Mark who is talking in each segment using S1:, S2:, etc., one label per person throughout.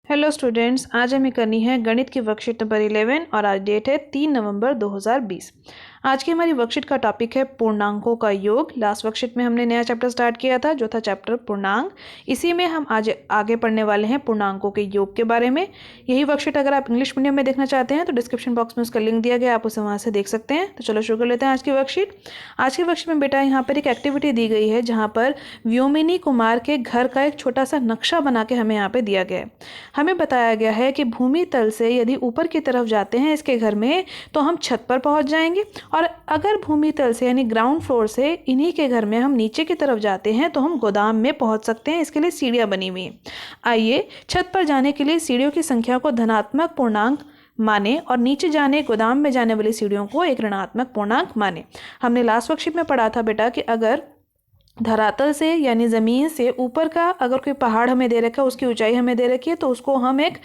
S1: Hello students, आज हमें करनी है गणित की वर्कशीट नंबर 11 और आज डेट है 3 नवंबर 2020। आज की हमारी वर्कशीट का टॉपिक है पूर्णांकों का योग। लास्ट वर्कशीट में हमने नया चैप्टर स्टार्ट किया था जो था चैप्टर पूर्णांक। इसी में हम आज आगे पढ़ने वाले हैं पूर्णांकों के योग के बारे में। यही वर्कशीट अगर आप इंग्लिश मीडियम में देखना चाहते हैं तो डिस्क्रिप्शन बॉक्स में उसका लिंक दिया गया, आप उसे वहाँ से देख सकते हैं। तो चलो शुरू कर लेते हैं आज की वर्कशीट। आज की वर्कशीट में बेटा यहाँ पर एक एक्टिविटी दी गई है जहाँ पर व्योमिनी कुमार के घर का एक छोटा सा नक्शा बना के हमें यहाँ पे दिया गया है। हमें बताया गया है कि भूमि तल से यदि ऊपर की तरफ जाते हैं इसके घर में तो हम छत पर पहुंच जाएंगे, और अगर भूमि तल से यानी ग्राउंड फ्लोर से इन्हीं के घर में हम नीचे की तरफ जाते हैं तो हम गोदाम में पहुंच सकते हैं। इसके लिए सीढ़ियां बनी हुई हैं। आइए छत पर जाने के लिए सीढ़ियों की संख्या को धनात्मक पूर्णांक माने और नीचे जाने गोदाम में जाने वाली सीढ़ियों को एक ऋणात्मक पूर्णांक माने। हमने लास्ट वर्कशीट में पढ़ा था बेटा कि अगर धरातल से यानी ज़मीन से ऊपर का अगर कोई पहाड़ हमें दे रखा है, उसकी ऊंचाई हमें दे रखी है, तो उसको हम एक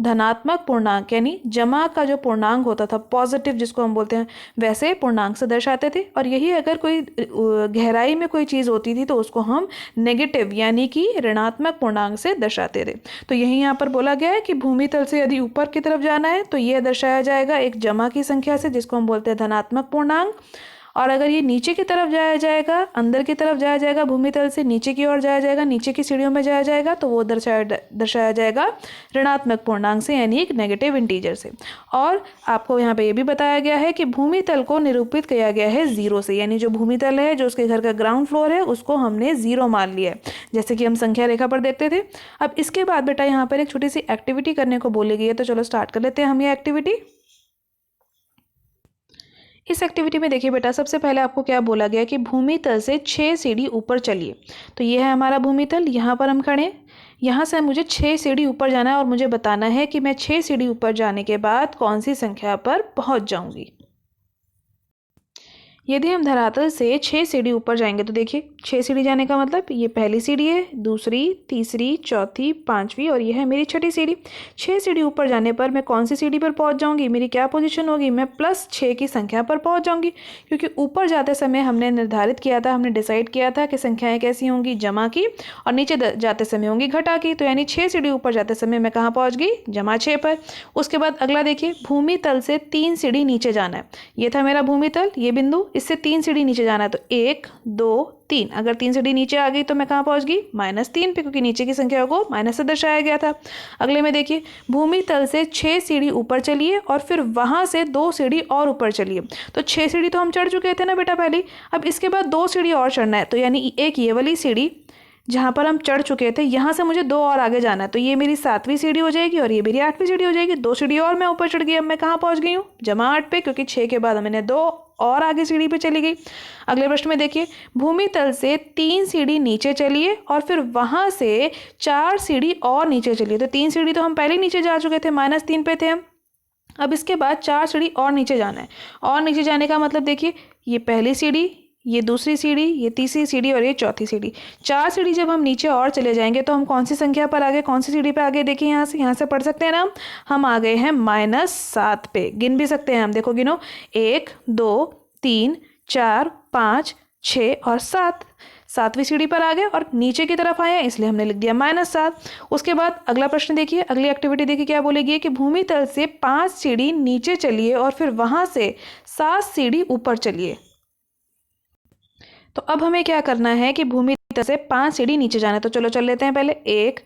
S1: धनात्मक पूर्णांक यानी जमा का जो पूर्णांक होता था, पॉजिटिव जिसको हम बोलते हैं, वैसे पूर्णांक से दर्शाते थे। और यही अगर कोई गहराई में कोई चीज़ होती थी तो उसको हम नेगेटिव यानी कि ऋणात्मक पूर्णांक से दर्शाते थे। तो यही यहाँ पर बोला गया है कि भूमि तल से यदि ऊपर की तरफ जाना है तो यह दर्शाया जाएगा एक जमा की संख्या से जिसको हम बोलते हैं धनात्मक पूर्णांक। और अगर ये नीचे की तरफ जाया जाएगा, अंदर की तरफ जाया जाएगा, भूमि तल से नीचे की ओर जाया जाएगा, नीचे की सीढ़ियों में जाया जाएगा, तो वो दर्शाया जाएगा ऋणात्मक पूर्णांक से यानी एक नेगेटिव इंटीजर से। और आपको यहाँ पे ये भी बताया गया है कि भूमि तल को निरूपित किया गया है जीरो से, यानी जो भूमि तल है जो उसके घर का ग्राउंड फ्लोर है उसको हमने जीरो मान लिया है, जैसे कि हम संख्या रेखा पर देखते थे। अब इसके बाद बेटा यहाँ पर एक छोटी सी एक्टिविटी करने को बोली गई है, तो चलो स्टार्ट कर लेते हैं हम ये एक्टिविटी। इस एक्टिविटी में देखिए बेटा, सबसे पहले आपको क्या बोला गया कि भूमि तल से 6 सीढ़ी ऊपर चलिए। तो ये है हमारा भूमि तल, यहाँ पर हम खड़े, यहाँ से मुझे 6 सीढ़ी ऊपर जाना है और मुझे बताना है कि मैं 6 सीढ़ी ऊपर जाने के बाद कौन सी संख्या पर पहुँच जाऊँगी। यदि हम धरातल से 6 सीढ़ी ऊपर जाएंगे तो देखिए 6 सीढ़ी जाने का मतलब ये पहली सीढ़ी है, दूसरी, तीसरी, चौथी, पांचवी और यह है मेरी छठी सीढ़ी। 6 सीढ़ी ऊपर जाने पर मैं कौन सी सीढ़ी पर पहुंच जाऊंगी, मेरी क्या पोजीशन होगी, मैं +6 की संख्या पर पहुंच जाऊंगी। क्योंकि ऊपर जाते समय हमने निर्धारित किया था, हमने डिसाइड किया था कि संख्याएँ कैसी होंगी, जमा की, और नीचे जाते समय होंगी घटा की। तो यानी 6 सीढ़ी ऊपर जाते समय मैं कहाँ पहुँच गई, जमा 6 पर। उसके बाद अगला देखिए, भूमि तल से 3 सीढ़ी नीचे जाना है। ये था मेरा भूमि तल, ये बिंदु, इससे 3 सीढ़ी नीचे जाना है। तो 1 2 3, अगर 3 सीढ़ी नीचे आ गई तो मैं कहाँ पहुँच गई, -3 पे, क्योंकि नीचे की संख्या को माइनस से दर्शाया गया था। अगले में देखिए, भूमि तल से 6 सीढ़ी ऊपर चलिए और फिर वहाँ से 2 सीढ़ी और ऊपर चलिए। तो 6 सीढ़ी तो हम चढ़ चुके थे ना बेटा पहले, अब इसके बाद 2 सीढ़ी और चढ़ना है। तो यानी एक ये वाली सीढ़ी जहाँ पर हम चढ़ चुके थे, यहाँ से मुझे 2 और आगे जाना है। तो ये मेरी 7वीं सीढ़ी हो जाएगी और ये मेरी 8वीं सीढ़ी हो जाएगी। 2 सीढ़ी और मैं ऊपर चढ़ गई। अब मैं कहाँ पहुँच गई हूँ, जमा 8 पे, क्योंकि 6 के बाद मैंने 2 और आगे सीढ़ी पे चली गई। अगले प्रश्न में देखिए, भूमि तल से 3 सीढ़ी नीचे चलिए और फिर वहाँ से 4 सीढ़ी और नीचे चलिए। तो 3 सीढ़ी तो हम पहले नीचे जा चुके थे, -3 पे थे हम। अब इसके बाद 4 सीढ़ी और नीचे जाना है। और नीचे जाने का मतलब देखिए, ये पहली सीढ़ी, ये दूसरी सीढ़ी, ये तीसरी सीढ़ी और ये चौथी सीढ़ी। 4 सीढ़ी जब हम नीचे और चले जाएंगे तो हम कौन सी संख्या पर आगे, कौन सी सीढ़ी पे आगे, देखिए यहाँ से पढ़ सकते हैं ना, हम आ गए हैं -7 पे। गिन भी सकते हैं हम, देखो गिनो, 1 2 3 4 5 6 और 7। 7वीं सीढ़ी पर आ गए और नीचे की तरफ आए हैं, इसलिए हमने लिख दिया -7। उसके बाद अगला प्रश्न देखिए, अगली एक्टिविटी देखिए क्या बोलेगी कि भूमि तल से 5 सीढ़ी नीचे चलिए और फिर वहाँ से 7 सीढ़ी ऊपर चलिए। तो अब हमें क्या करना है कि भूमि तल से 5 सीढ़ी नीचे जाना है। तो चलो चल लेते हैं पहले, 1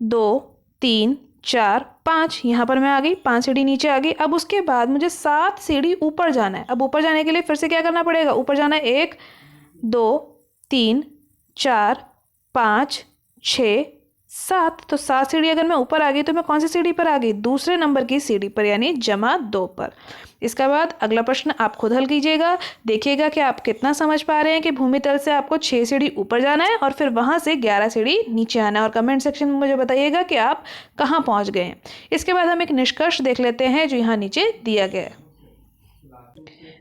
S1: 2 3 4 5, यहाँ पर मैं आ गई, 5 सीढ़ी नीचे आ गई। अब उसके बाद मुझे 7 सीढ़ी ऊपर जाना है। अब ऊपर जाने के लिए फिर से क्या करना पड़ेगा, ऊपर जाना है 1 2 3 4 5 6 7। तो 7 सीढ़ी अगर मैं ऊपर आ गई तो मैं कौन सी सीढ़ी पर आ गई, दूसरे नंबर की सीढ़ी पर, यानी जमा 2 पर। इसके बाद अगला प्रश्न आप खुद हल कीजिएगा, देखिएगा कि आप कितना समझ पा रहे हैं कि भूमि तल से आपको 6 सीढ़ी ऊपर जाना है और फिर वहाँ से 11 सीढ़ी नीचे आना है। और कमेंट सेक्शन में मुझे बताइएगा कि आप कहाँ पहुँच गए हैं। इसके बाद हम एक निष्कर्ष देख लेते हैं जो यहाँ नीचे दिया गया है।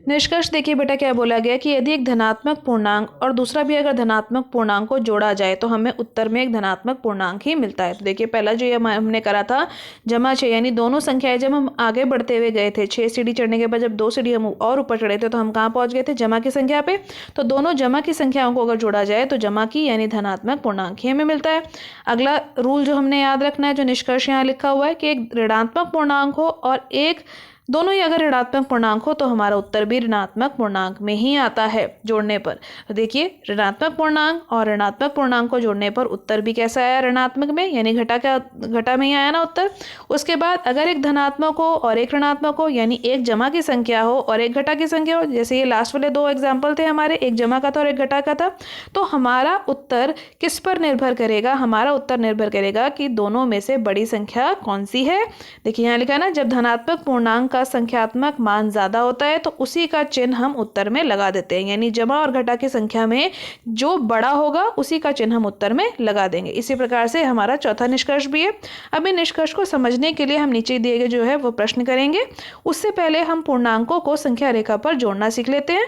S1: निष्कर्ष देखिए बेटा क्या बोला गया कि यदि एक धनात्मक पूर्णांक और दूसरा भी अगर धनात्मक पूर्णांक को जोड़ा जाए तो हमें उत्तर में एक धनात्मक पूर्णांक ही मिलता है। तो देखिए पहला जो ये हमने करा था जमा 6, यानी दोनों संख्याएं जब हम आगे बढ़ते हुए गए थे 6 सीढ़ी चढ़ने के बाद जब 2 सीढ़ी हम और ऊपर चढ़े थे तो हम कहाँ पहुंच गए थे, जमा की संख्या पे। तो दोनों जमा की संख्याओं को अगर जोड़ा जाए तो जमा की यानी धनात्मक पूर्णांक ही हमें मिलता है। अगला रूल जो हमने याद रखना है, जो निष्कर्ष यहाँ लिखा हुआ है कि एक ऋणात्मक पूर्णांक हो और एक दोनों ही अगर ऋणात्मक पूर्णांक हो तो हमारा उत्तर भी ऋणात्मक पूर्णांक में ही आता है जोड़ने पर। तो देखिए ऋणात्मक पूर्णांक और ऋणात्मक पूर्णांक को जोड़ने पर उत्तर भी कैसा आया, ऋणात्मक में, यानी घटा में ही आया ना उत्तर। उसके बाद अगर एक धनात्मक हो और एक ऋणात्मक हो, यानी एक जमा की संख्या हो और एक घटा की संख्या हो, जैसे ये लास्ट वाले 2 एग्जाम्पल थे हमारे, एक जमा का था और एक घटा का था, तो हमारा उत्तर किस पर निर्भर करेगा, हमारा उत्तर निर्भर करेगा कि दोनों में से बड़ी संख्या कौन सी है। देखिए यहाँ लिखा है ना, जब धनात्मक पूर्णांक का संख्यात्मक मान ज्यादा होता है तो उसी का चिन्ह हम उत्तर में लगा देते हैं, यानी जमा और घटा की संख्या में जो बड़ा होगा उसी का चिन्ह हम उत्तर में लगा देंगे। इसी प्रकार से हमारा चौथा निष्कर्ष भी है। अब इन निष्कर्ष को समझने के लिए हम नीचे दिए गए जो है वो प्रश्न करेंगे। उससे पहले हम पूर्णांकों को संख्या रेखा पर जोड़ना सीख लेते हैं।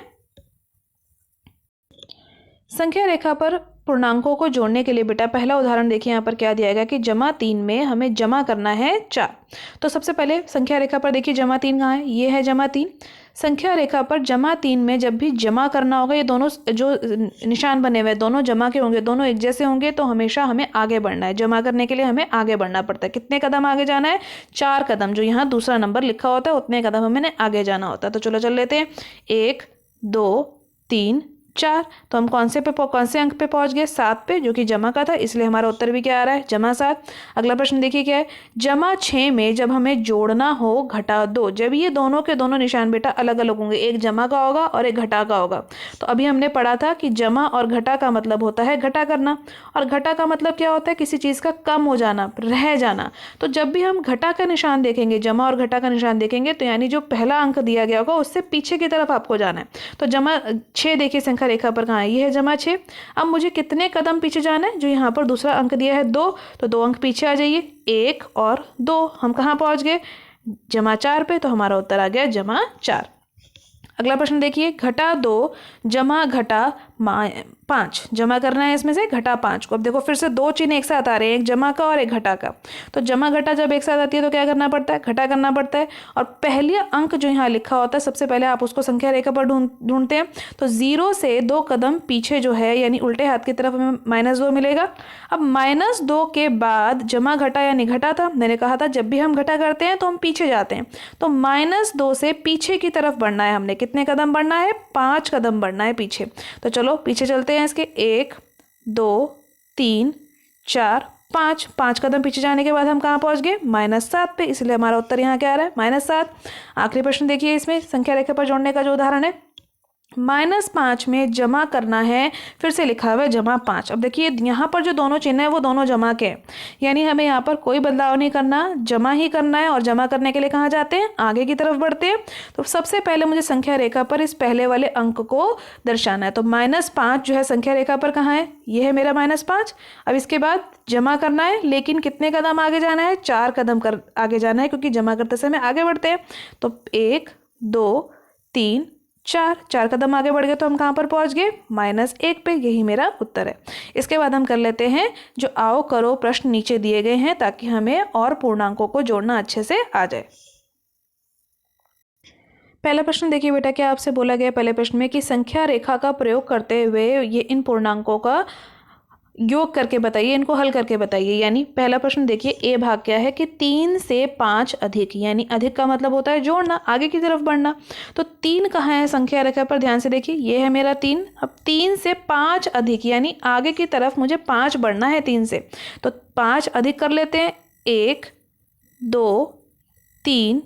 S1: संख्या रेखा पर पूर्णांकों को जोड़ने के लिए बेटा पहला उदाहरण देखिए, यहाँ पर क्या दिया गया कि जमा 3 में हमें जमा करना है 4। तो सबसे पहले संख्या रेखा पर देखिए जमा 3 कहाँ है, ये है जमा 3। संख्या रेखा पर जमा 3 में जब भी जमा करना होगा, ये दोनों जो निशान बने हुए दोनों जमा के होंगे, दोनों एक जैसे होंगे, तो हमेशा हमें आगे बढ़ना है। जमा करने के लिए हमें आगे बढ़ना पड़ता है। कितने कदम आगे जाना है, 4 कदम, जो यहाँ दूसरा नंबर लिखा होता है उतने कदम हमें आगे जाना होता है। तो चलो चल लेते हैं, 1 2 3 4। तो हम कौन से अंक पे पहुंच गए, 7 पे, जो कि जमा का था, इसलिए हमारा उत्तर भी क्या आ रहा है, जमा 7। अगला प्रश्न देखिए क्या है, जमा 6 में जब हमें जोड़ना हो घटा 2, जब ये दोनों के दोनों निशान बेटा अलग अलग होंगे, एक जमा का होगा और एक घटा का होगा। तो अभी हमने पढ़ा था कि जमा और घटा का मतलब होता है घटा करना, और घटा का मतलब क्या होता है, किसी चीज़ का कम हो जाना, रह जाना। तो जब भी हम घटा का निशान देखेंगे, जमा और घटा का निशान देखेंगे, तो यानी जो पहला अंक दिया गया होगा उससे पीछे की तरफ आपको जाना है। तो जमा 6 देखिए संख्या रेखा पर कहाँ है, ये है जमा 6। अब मुझे कितने कदम पीछे जाना है, जो यहाँ पर दूसरा अंक दिया है 2, तो 2 अंक पीछे आ जाइए, 1 और 2, हम कहाँ पहुँच गए, जमा 4 पे। तो हमारा उत्तर आ गया जमा 4। अगला प्रश्न देखिए, घटा 2 जमा घटा 5, जमा करना है इसमें से घटा 5 को। अब देखो फिर से 2 चिन्ह एक साथ आ रहे हैं, एक जमा का और एक घटा का। तो जमा घटा जब एक साथ आती है तो क्या करना पड़ता है, घटा करना पड़ता है। और पहले अंक जो यहाँ लिखा होता है सबसे पहले आप उसको संख्या रेखा पर ढूंढते हैं। तो 0 से 2 कदम पीछे जो है, यानी उल्टे हाथ की तरफ हमें -2 मिलेगा। अब -2 के बाद जमा घटा यानी घटा था, मैंने कहा था जब भी हम घटा करते हैं तो हम पीछे जाते हैं। तो -2 से पीछे की तरफ बढ़ना है हमने, कितने कदम बढ़ना है, 5 कदम बढ़ना है पीछे। तो चलो पीछे चलते हैं इसके, 1 2 3 4 5। 5 कदम पीछे जाने के बाद हम कहाँ पहुँच गए, -7 पे, इसलिए हमारा उत्तर यहाँ क्या आ रहा है, -7। आखिरी प्रश्न देखिए, इसमें संख्या रेखा पर जोड़ने का जो उदाहरण है, -5 में जमा करना है, फिर से लिखा हुआ है जमा 5। अब देखिए यहाँ पर जो दोनों चिन्ह है वो दोनों जमा के हैं, यानी हमें यहाँ पर कोई बदलाव नहीं करना, जमा ही करना है। और जमा करने के लिए कहाँ जाते हैं, आगे की तरफ बढ़ते हैं। तो सबसे पहले मुझे संख्या रेखा पर इस पहले वाले अंक को दर्शाना है। तो -5 जो है संख्या रेखा पर कहाँ है, ये है मेरा -5। अब इसके बाद जमा करना है, लेकिन कितने कदम आगे जाना है, 4 कदम आगे जाना है, क्योंकि जमा करते समय आगे बढ़ते हैं। तो 1 2 3 4 कदम आगे बढ़ गए तो हम कहाँ पर पहुँच गए, -1 पे। यही मेरा उत्तर है। इसके बाद हम कर लेते हैं जो आओ करो प्रश्न नीचे दिए गए हैं, ताकि हमें और पूर्णांकों को जोड़ना अच्छे से आ जाए। पहला प्रश्न देखिए बेटा, क्या आपसे बोला गया पहले प्रश्न में कि संख्या रेखा का प्रयोग करते हुए ये इन पूर्णांकों का योग करके बताइए, इनको हल करके बताइए। यानी पहला प्रश्न देखिए, ए भाग क्या है कि 3 से 5 अधिक, यानी अधिक का मतलब होता है जोड़ना, आगे की तरफ बढ़ना। तो 3 कहाँ है संख्या रेखा पर, ध्यान से देखिए, ये है मेरा 3। अब 3 से 5 अधिक, यानी आगे की तरफ मुझे 5 बढ़ना है 3 से। तो 5 अधिक कर लेते हैं, 1 2 3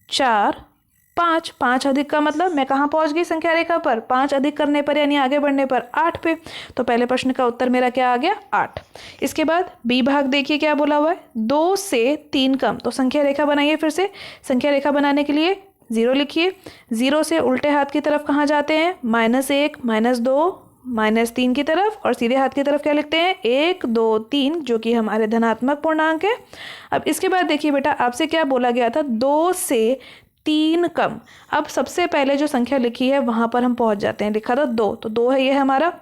S1: 4 5। 5 अधिक का मतलब मैं कहाँ पहुँच गई संख्या रेखा पर, 5 अधिक करने पर यानी आगे बढ़ने पर 8 पे। तो पहले प्रश्न का उत्तर मेरा क्या आ गया, 8। इसके बाद बी भाग देखिए क्या बोला हुआ है, 2 से 3 कम। तो संख्या रेखा बनाइए, फिर से संख्या रेखा बनाने के लिए 0 लिखिए। 0 से उल्टे हाथ की तरफ कहाँ जाते हैं, -1 -2 -3 की तरफ, और सीधे हाथ की तरफ क्या लिखते हैं, 1 2 3, जो कि हमारे धनात्मक पूर्णांक है। अब इसके बाद देखिए बेटा, आपसे क्या बोला गया था, 2 से 3 कम। अब सबसे पहले जो संख्या लिखी है वहाँ पर हम पहुँच जाते हैं। लिखा था 2, तो 2 है, ये है हमारा।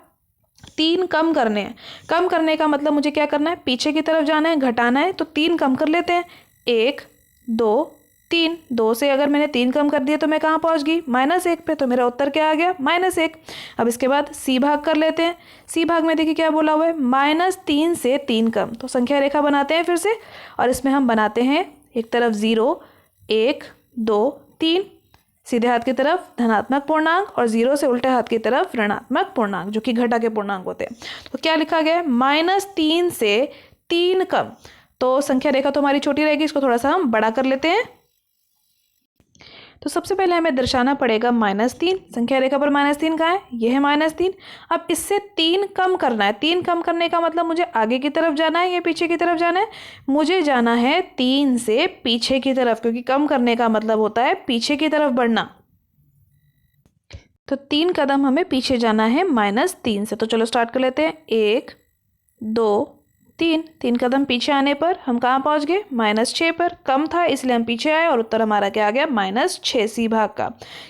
S1: 3 कम करने हैं। कम करने का मतलब मुझे क्या करना है, पीछे की तरफ जाना है, घटाना है, तो 3 कम कर लेते हैं। 1 2 3, 2 से अगर मैंने 3 कम कर दिया तो मैं कहाँ पहुँच गई, -1 पे। तो मेरा उत्तर क्या आ गया, -1। अब इसके बाद सी भाग कर लेते हैं। सी भाग में देखिए क्या बोला हुआ है, -3 से 3 कम। तो संख्या रेखा बनाते हैं फिर से, और इसमें हम बनाते हैं एक तरफ 0 1 2 3, सीधे हाथ की तरफ धनात्मक पूर्णांक, और 0 से उल्टे हाथ की तरफ ऋणात्मक पूर्णांक, जो कि घटा के पूर्णांक होते हैं। तो क्या लिखा गया है, -3 से 3 कम। तो संख्या रेखा तो हमारी छोटी रहेगी, इसको थोड़ा सा हम बड़ा कर लेते हैं। तो सबसे पहले हमें दर्शाना पड़ेगा -3। संख्या रेखा पर -3 कहाँ है, यह है -3। अब इससे 3 कम करना है। 3 कम करने का मतलब मुझे आगे की तरफ जाना है या पीछे की तरफ जाना है, मुझे जाना है 3 से पीछे की तरफ, क्योंकि कम करने का मतलब होता है पीछे की तरफ बढ़ना। तो 3 कदम हमें पीछे जाना है -3 से। तो चलो स्टार्ट कर लेते हैं। 1 2 3, 3 कदम पीछे आने पर हम कहाँ पहुँच गए, -6 पर। कम था इसलिए हम पीछे आए, और उत्तर हमारा क्या आ गया, -6 सी भाग का।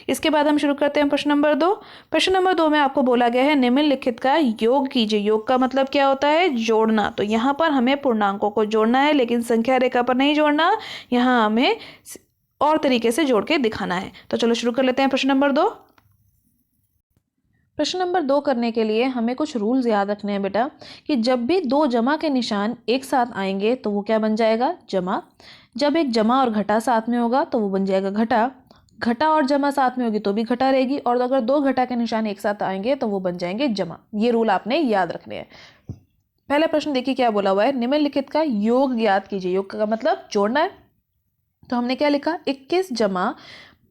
S1: इसके बाद हम शुरू करते हैं प्रश्न नंबर 2। प्रश्न नंबर 2 में आपको बोला गया है निम्नलिखित का योग कीजिए। योग का मतलब क्या होता है, जोड़ना। तो यहाँ पर हमें पूर्णांकों को जोड़ना है, लेकिन संख्या रेखा पर नहीं जोड़ना, यहाँ हमें और तरीके से जोड़ के दिखाना है। तो चलो शुरू कर लेते हैं प्रश्न नंबर 2। प्रश्न नंबर 2 करने के लिए हमें कुछ रूल्स याद रखने हैं बेटा, कि जब भी 2 जमा के निशान एक साथ आएंगे तो वो क्या बन जाएगा, जमा। जब एक जमा और घटा साथ में होगा तो वो बन जाएगा घटा। घटा और जमा साथ में होगी तो भी घटा रहेगी, और अगर 2 घटा के निशान एक साथ आएंगे तो वो बन जाएंगे जमा। ये रूल आपने याद रखने हैं। पहला प्रश्न देखिए क्या बोला हुआ है, निम्नलिखित का योग ज्ञात कीजिए। योग का मतलब जोड़ना है। तो हमने क्या लिखा, 21 जमा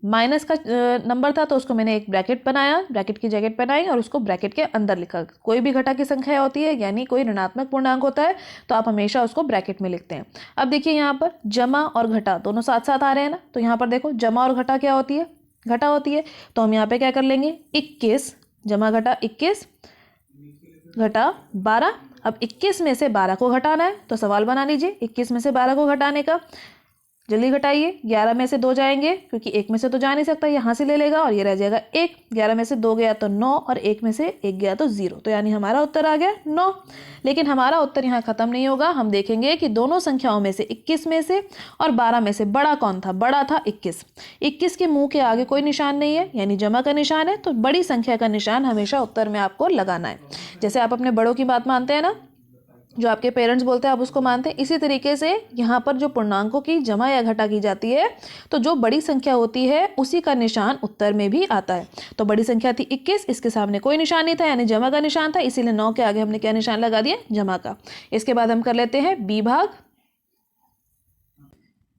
S1: माइनस का नंबर था तो उसको मैंने एक ब्रैकेट बनाया, ब्रैकेट की जैकेट बनाई और उसको ब्रैकेट के अंदर लिखा। कोई भी घटा की संख्या होती है, यानी कोई ऋणात्मक पूर्णांक होता है, तो आप हमेशा उसको ब्रैकेट में लिखते हैं। अब देखिए यहाँ पर जमा और घटा दोनों साथ साथ आ रहे हैं ना, तो यहाँ पर देखो जमा और घटा क्या होती है, घटा होती है। तो हम यहाँ पे क्या कर लेंगे, 21 जमा घटा 21 घटा 12। अब 21 में से 12 को घटाना है, तो सवाल बना लीजिए 21 में से 12 को घटाने का। जल्दी घटाइए, 11 में से 2 जाएंगे, क्योंकि 1 में से तो जा नहीं सकता, यहाँ से ले लेगा और ये रह जाएगा 1। 11 में से 2 गया तो 9, और 1 में से 1 गया तो 0। तो यानी हमारा उत्तर आ गया 9। लेकिन हमारा उत्तर यहाँ खत्म नहीं होगा। हम देखेंगे कि दोनों संख्याओं में से 21 में से और 12 में से बड़ा कौन था, बड़ा था 21। 21 के मुंह के आगे कोई निशान नहीं है, यानी जमा का निशान है, तो बड़ी संख्या का निशान हमेशा उत्तर में आपको लगाना है। जैसे आप अपने बड़ों की बात मानते हैं ना, जो आपके पेरेंट्स बोलते हैं आप उसको मानते हैं, इसी तरीके से यहाँ पर जो पूर्णांकों की जमा या घटा की जाती है, तो जो बड़ी संख्या होती है उसी का निशान उत्तर में भी आता है। तो बड़ी संख्या थी 21, इसके सामने कोई निशान नहीं था, यानी जमा का निशान था, इसीलिए 9 के आगे हमने क्या निशान लगा दिया, जमा का। इसके बाद हम कर लेते हैं बी भाग।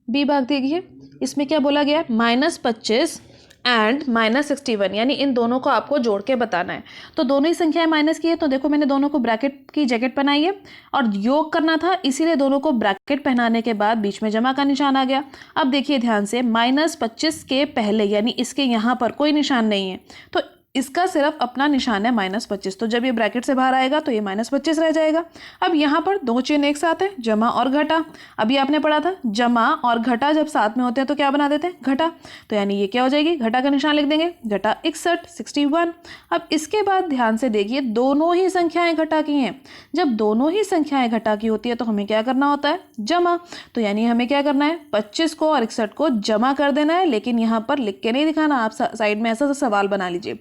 S1: बी भाग देखिए, इसमें क्या बोला गया, -25 एंड -61, यानी इन दोनों को आपको जोड़ के बताना है। तो दोनों ही संख्याएं माइनस की है, तो देखो मैंने दोनों को ब्रैकेट की जैकेट पहनाई है, और योग करना था इसीलिए दोनों को ब्रैकेट पहनाने के बाद बीच में जमा का निशान आ गया। अब देखिए ध्यान से, -25 के पहले यानी इसके यहाँ पर कोई निशान नहीं है, तो इसका सिर्फ अपना निशान है -25। तो जब ये ब्रैकेट से बाहर आएगा तो ये -25 रह जाएगा। अब यहाँ पर 2 चिन्ह एक साथ है, जमा और घटा। अभी आपने पढ़ा था जमा और घटा जब साथ में होते हैं तो क्या बना देते हैं, घटा। तो यानी ये क्या हो जाएगी, घटा का निशान लिख देंगे, घटा 61। अब इसके बाद ध्यान से देखिए, दोनों ही संख्याएं घटा की हैं। जब दोनों ही संख्याएं घटा की होती है तो हमें क्या करना होता है, जमा। तो यानी हमें क्या करना है, 25 को और 61 को जमा कर देना है, लेकिन यहाँ पर लिख के नहीं दिखाना, आप साइड में ऐसा सवाल बना लीजिए।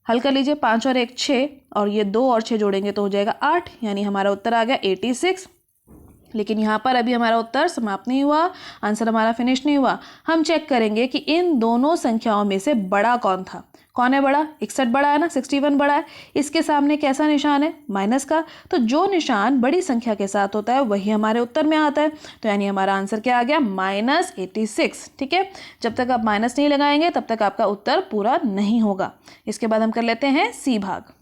S1: हल कर लीजिए, 5 और 1 6, और ये 2 और 6 जोड़ेंगे तो हो जाएगा 8, यानी हमारा उत्तर आ गया 86। लेकिन यहाँ पर अभी हमारा उत्तर समाप्त नहीं हुआ, आंसर हमारा फिनिश नहीं हुआ। हम चेक करेंगे कि इन दोनों संख्याओं में से बड़ा कौन था। कौन है बड़ा, 61 बड़ा है ना, 61 बड़ा है। इसके सामने कैसा निशान है, माइनस का। तो जो निशान बड़ी संख्या के साथ होता है वही हमारे उत्तर में आता है। तो यानी हमारा आंसर क्या आ गया, -86। ठीक है, जब तक आप माइनस नहीं लगाएंगे तब तक आपका उत्तर पूरा नहीं होगा। इसके बाद हम कर लेते हैं सी भाग।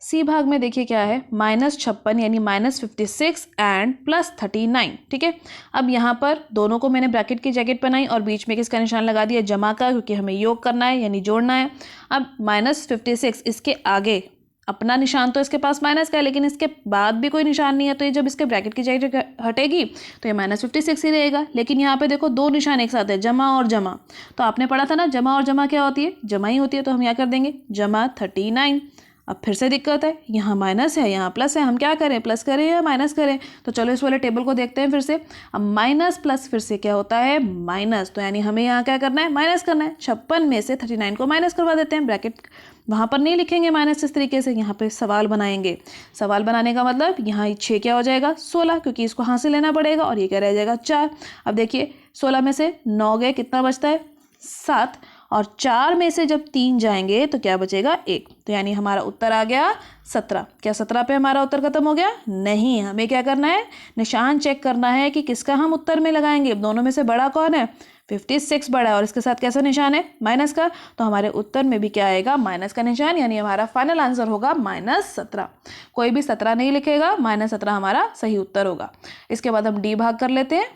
S1: सी भाग में देखिए क्या है, -56 यानी -56 एंड +39। ठीक है, अब यहाँ पर दोनों को मैंने ब्रैकेट की जैकेट बनाई और बीच में किसका निशान लगा दिया, जमा का, क्योंकि हमें योग करना है यानी जोड़ना है। अब -56 इसके आगे अपना निशान तो इसके पास माइनस का है, लेकिन इसके बाद भी कोई निशान नहीं है, तो ये जब इसके ब्रैकेट की जगह हटेगी तो ये -56 ही रहेगा। लेकिन यहाँ पे देखो दो निशान एक साथ है, जमा और जमा, तो आपने पढ़ा था ना जमा और जमा क्या होती है, जमा ही होती है, तो हम यहाँ कर देंगे जमा 39। अब फिर से दिक्कत है, यहाँ माइनस है यहाँ प्लस है, हम क्या करें, प्लस करें या माइनस करें। तो चलो इस वाले टेबल को देखते हैं फिर से। अब माइनस प्लस फिर से क्या होता है, माइनस, तो यानी हमें यहाँ क्या करना है, माइनस करना है। 56 में से 39 को माइनस करवा देते हैं, ब्रैकेट वहाँ पर नहीं लिखेंगे माइनस, इस तरीके से यहाँ पे सवाल बनाएंगे। सवाल बनाने का मतलब यहाँ 6 क्या हो जाएगा 16, क्योंकि इसको यहाँ से लेना पड़ेगा, और ये क्या रह जाएगा 4। अब देखिए 16 में से 9 गए, कितना बचता है 7, और 4 में से जब 3 जाएंगे तो क्या बचेगा 1, तो यानी हमारा उत्तर आ गया 17। क्या 17 पे हमारा उत्तर खत्म हो गया, नहीं, हमें क्या करना है, निशान चेक करना है कि किसका हम उत्तर में लगाएंगे। दोनों में से बड़ा कौन है, 56 बड़ा है, और इसके साथ कैसा निशान है, माइनस का, तो हमारे उत्तर में भी क्या आएगा, माइनस का निशान, यानी हमारा फाइनल आंसर होगा -17। कोई भी 17 नहीं लिखेगा, -17 हमारा सही उत्तर होगा। इसके बाद हम डी भाग कर लेते हैं।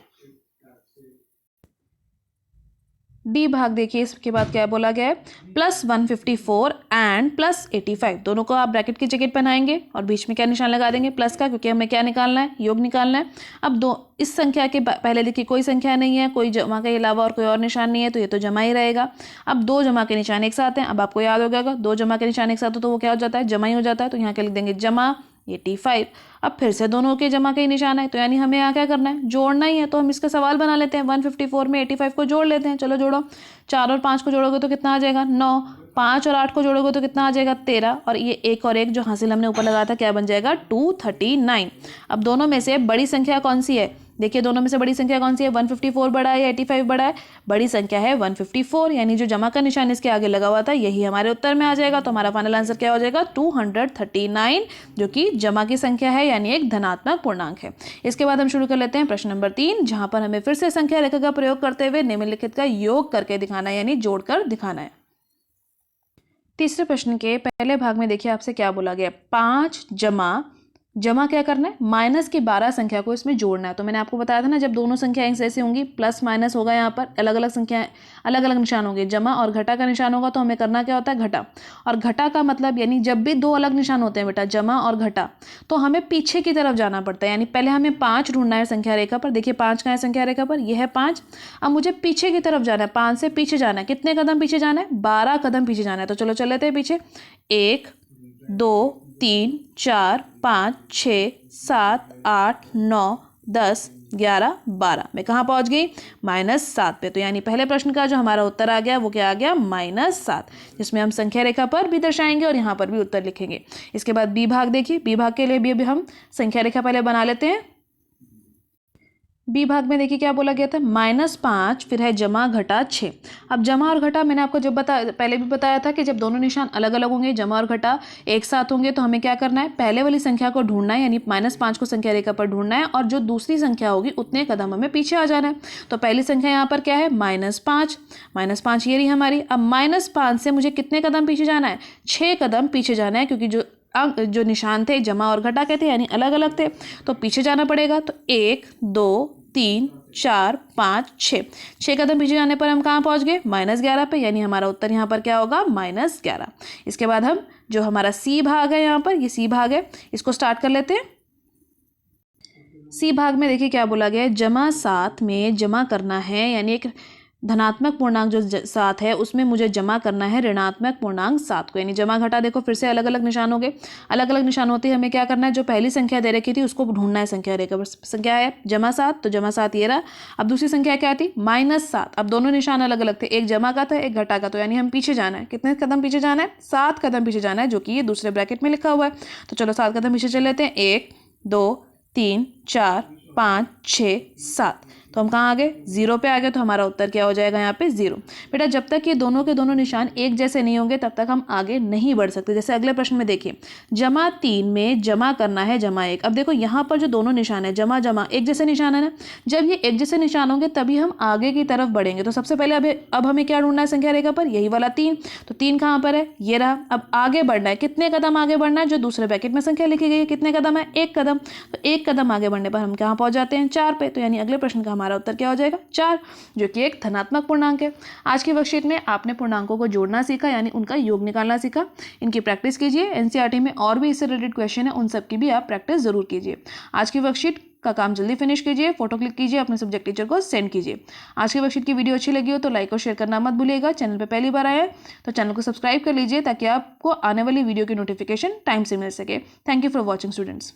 S1: डी भाग देखिए, इसके बाद क्या बोला गया है, +154 एंड +85, दोनों को आप ब्रैकेट की जगह बनाएंगे और बीच में क्या निशान लगा देंगे, प्लस का, क्योंकि हमें क्या निकालना है, योग निकालना है। अब दो इस संख्या के पहले देखिए कोई संख्या नहीं है, कोई जमा के अलावा और कोई और निशान नहीं है, तो ये तो जमा ही रहेगा। अब दो जमा के निशान एक साथ हैं, अब आपको याद हो गया दो जमा के निशान एक साथ हो तो वो क्या हो जाता है, जमा ही हो जाता है, तो यहाँ क्या लिख देंगे, जमा 85। अब फिर से दोनों के जमा के ही निशान है, तो यानी हमें यहाँ क्या करना है, जोड़ना ही है, तो हम इसका सवाल बना लेते हैं। 154 में 85 को जोड़ लेते हैं, चलो जोड़ो, 4 और 5 को जोड़ोगे तो कितना आ जाएगा 9, 5 और 8 को जोड़ोगे तो कितना आ जाएगा 13, और ये एक और एक जो हासिल हमने ऊपर लगाया था क्या बन जाएगा 239। अब दोनों में से बड़ी संख्या कौन सी है, देखिए दोनों में से बड़ी संख्या कौन सी है, 154 बड़ा है या 85 बड़ा है, बड़ी संख्या है 154, यानी जो जमा का निशान इसके आगे लगा हुआ था यही हमारे उत्तर में आ जाएगा। तो हमारा फाइनल आंसर क्या हो जाएगा 239, जो कि जमा की संख्या है, यानी एक धनात्मक पूर्णांक है। इसके बाद हम शुरू कर लेते हैं प्रश्न नंबर 3, जहां पर हमें फिर से संख्या रेखा का प्रयोग करते हुए निम्नलिखित का योग करके दिखाना है, यानी जोड़कर दिखाना है। तीसरे प्रश्न के पहले भाग में देखिए आपसे क्या बोला गया, 5 जमा क्या करना है, माइनस की 12 संख्या को इसमें जोड़ना है। तो मैंने आपको बताया था ना, जब दोनों संख्याएं ऐसे होंगी, प्लस माइनस होगा, यहाँ पर अलग अलग संख्याएं अलग अलग निशान होंगे, जमा और घटा का निशान होगा, तो हमें करना क्या होता है, घटा। और घटा का मतलब यानी जब भी दो अलग निशान होते हैं बेटा, जमा और घटा, तो हमें पीछे की तरफ जाना पड़ता है, यानी पहले हमें 5 ढूंढना है संख्या रेखा पर। देखिए 5 कहाँ है संख्या रेखा पर, यह है 5। अब मुझे पीछे की तरफ जाना है, 5 से पीछे जाना है, कितने कदम पीछे जाना है, 12 कदम पीछे जाना है। तो चलो चल लेते हैं पीछे, 1 2 3 4 5 6 7 8 9 10 11 12 मैं कहाँ पहुँच गई, -7 पे। तो यानी पहले प्रश्न का जो हमारा उत्तर आ गया वो क्या आ गया, -7, जिसमें हम संख्या रेखा पर भी दर्शाएंगे और यहाँ पर भी उत्तर लिखेंगे। इसके बाद बी भाग देखिए, बी भाग के लिए भी अभी हम संख्या रेखा पहले बना लेते हैं। बी भाग में देखिए क्या बोला गया था, -5 फिर है जमा घटा 6। अब जमा और घटा मैंने आपको पहले भी बताया था कि जब दोनों निशान अलग अलग होंगे, जमा और घटा एक साथ होंगे, तो हमें क्या करना है, पहले वाली संख्या को ढूंढना है, यानी -5 को संख्या रेखा पर ढूंढना है, और जो दूसरी संख्या होगी उतने कदम हमें पीछे आ जाना है। तो पहली संख्या यहाँ पर क्या है, -5 ये रही हमारी। अब -5 से मुझे कितने कदम पीछे जाना है, 6 कदम पीछे जाना है, क्योंकि जो निशान थे जमा और घटा के थे, यानी अलग अलग थे, तो पीछे जाना पड़ेगा। तो 1 2 3 4 5 6 कदम पीछे जाने पर हम कहाँ पहुँच गए, -11 पे, यानी हमारा उत्तर यहाँ पर क्या होगा, -11। इसके बाद हम जो हमारा सी भाग है, यहाँ पर ये सी भाग है, इसको स्टार्ट कर लेते हैं। सी भाग में देखिए क्या बोला गया है, जमा 7 में जमा करना है, यानी एक धनात्मक पूर्णांक जो 7 है उसमें मुझे जमा करना है ऋणात्मक पूर्णांक 7 को, यानी जमा घटा देखो फिर से अलग अलग निशान हो गए, अलग अलग निशान होते हैं, हमें क्या करना है, जो पहली संख्या दे रखी थी उसको ढूंढना है संख्या रेखा पर। संख्या है जमा 7, तो जमा 7 ये रहा। अब दूसरी संख्या क्या थी, -7। अब दोनों निशान अलग अलग थे, एक जमा का था एक घटा का, तो यानी हम पीछे जाना है, कितने कदम पीछे जाना है, 7 कदम पीछे जाना है, जो कि ये दूसरे ब्रैकेट में लिखा हुआ है। तो चलो 7 कदम पीछे चल लेते हैं, 1 2 3 4 5 6 7। तो हम कहाँ आ गए, 0 पे आ गए, तो हमारा उत्तर क्या हो जाएगा यहाँ पे 0। बेटा जब तक ये दोनों के दोनों निशान एक जैसे नहीं होंगे तब तक हम आगे नहीं बढ़ सकते। जैसे अगले प्रश्न में देखिए, जमा 3 में जमा करना है जमा 1। अब देखो यहाँ पर जो दोनों निशान है जमा जमा एक जैसे निशान है ना, जब ये एक जैसे निशान होंगे तभी हम आगे की तरफ बढ़ेंगे। तो सबसे पहले अब हमें क्या ढूंढना है संख्या रेखा पर, यही वाला 3। तो 3 कहाँ पर है, ये रहा। अब आगे बढ़ना है, कितने कदम आगे बढ़ना है, जो दूसरे ब्रैकेट में संख्या लिखी गई है कितने कदम है, 1 कदम। तो 1 कदम आगे बढ़ने पर हम कहाँ पहुँच जाते हैं, 4 पे। तो यानी अगले प्रश्न का हमारा उत्तर क्या हो जाएगा 4, जो कि एक धनात्मक पूर्णांक है। आज के वर्कशीट में आपने पूर्णांकों को जोड़ना सीखा, यानी उनका योग निकालना सीखा। इनकी प्रैक्टिस कीजिए। एनसीईआरटी में और भी इससे रिलेटेड क्वेश्चन है, उन सब की भी आप प्रैक्टिस जरूर कीजिए। आज की वर्कशीट का काम जल्दी फिनिश कीजिए, फोटो क्लिक कीजिए, अपने सब्जेक्ट टीचर को सेंड कीजिए। आज की वर्कशीट की वीडियो अच्छी लगी हो तो लाइक और शेयर करना मत भूलिएगा। चैनल पे पहली बार आए हैं तो चैनल को सब्सक्राइब कर लीजिए ताकि आपको आने वाली वीडियो की नोटिफिकेशन टाइम से मिल सके। Thank you for watching students.